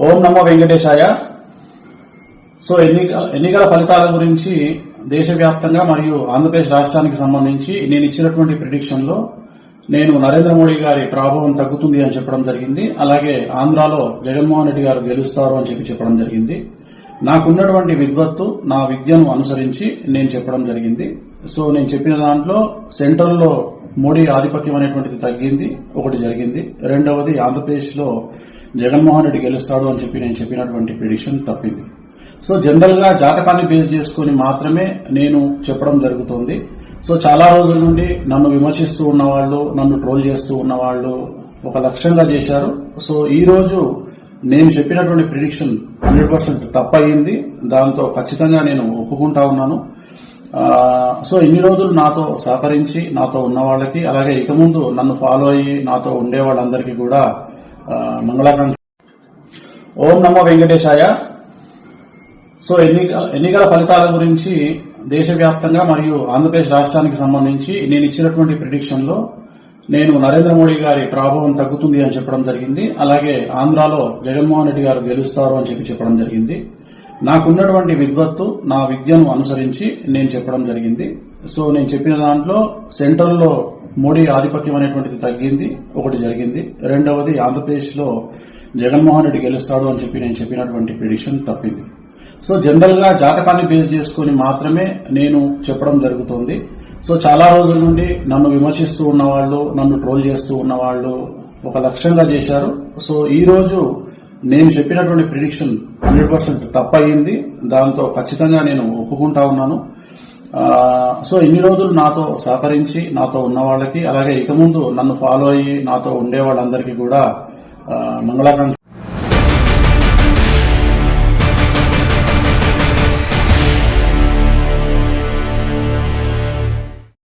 ఓం నమో వెంకటేశాయ. So ఎన్నికల ఫలితాల గురించి దేశవ్యాప్తంగా మరియు ఆంధ్రప్రదేశ్ రాష్ట్రానికి సంబంధించి నేను ఇచ్చినటువంటి ప్రిడిక్షన్ లో నేను నరేంద్ర మోడీ గారి ప్రభావం తగ్గుతుంది అని చెప్పడం జరిగింది. అలాగే ఆంధ్రాలో జగన్మోహన్ రెడ్డి గారు గెలుస్తారు అని చెప్పడం జరిగింది. నాకున్నటువంటి విద్వత్తు, నా విద్యను అనుసరించి నేను చెప్పడం జరిగింది. సో నేను చెప్పిన దాంట్లో సెంట్రల్ లో మోడీ ఆధిపత్యం అనేటువంటిది తగ్గింది, ఒకటి జరిగింది. రెండవది ఆంధ్రప్రదేశ్ లో జగన్మోహన్ రెడ్డి గెలుస్తాడు అని నేను చెప్పినటువంటి ప్రిడిక్షన్ తప్పింది. సో జనరల్ గా జాతకాన్ని బేస్ చేసుకుని మాత్రమే నేను చెప్పడం జరుగుతుంది. సో చాలా రోజుల నుండి నన్ను విమర్శిస్తూ ఉన్నవాళ్లు, నన్ను ట్రోల్ చేస్తూ ఉన్నవాళ్లు ఒక లక్ష్యంగా చేశారు. సో ఈ రోజు నేను చెప్పినటువంటి ప్రిడిక్షన్ 100% తప్పయింది. దాంతో ఖచ్చితంగా నేను ఒప్పుకుంటా ఉన్నాను. సో ఇన్ని రోజులు నాతో సహకరించి నాతో ఉన్న వాళ్ళకి, అలాగే ఇక ముందు నన్ను ఫాలో అయ్యి నాతో ఉండే వాళ్ళందరికీ కూడా మంగళాకాంక్ష. ఓం నమో వెంకటేశాయ. సో ఎన్నికల ఫలితాల గురించి దేశవ్యాప్తంగా మరియు ఆంధ్రప్రదేశ్ రాష్ట్రానికి సంబంధించి నేను ఇచ్చినటువంటి ప్రిడిక్షన్ లో నేను నరేంద్ర మోడీ గారి ప్రభావం తగ్గుతుంది అని చెప్పడం జరిగింది. అలాగే ఆంధ్రాలో జగన్మోహన్ రెడ్డి గారు గెలుస్తారు అని చెప్పడం జరిగింది. నాకున్నటువంటి విద్వత్తు, నా విద్యను అనుసరించి నేను చెప్పడం జరిగింది. సో నేను చెప్పిన దాంట్లో సెంట్రల్ లో మోడీ ఆధిపత్యం అనేటువంటిది తగ్గింది, ఒకటి జరిగింది. రెండవది ఆంధ్రప్రదేశ్ లో జగన్మోహన్ రెడ్డి గెలుస్తాడు అని నేను చెప్పినటువంటి ప్రిడిక్షన్ తప్పింది. సో జనరల్ గా జాతకాన్ని బేస్ చేసుకుని మాత్రమే నేను చెప్పడం జరుగుతుంది. సో చాలా రోజుల నుండి నన్ను విమర్శిస్తూ ఉన్నవాళ్లు, నన్ను ట్రోల్ చేస్తూ ఉన్నవాళ్లు ఒక లక్ష్యంగా చేశారు. సో ఈ రోజు నేను చెప్పినటువంటి ప్రిడిక్షన్ 100% తప్పయింది. దాంతో ఖచ్చితంగా నేను ఒప్పుకుంటా ఉన్నాను. సో ఇన్ని రోజులు నాతో సహకరించి నాతో ఉన్న వాళ్ళకి, అలాగే ఇక ముందు నన్ను ఫాలో అయ్యి నాతో ఉండే వాళ్ళందరికీ కూడా మంగళాకాంక్ష.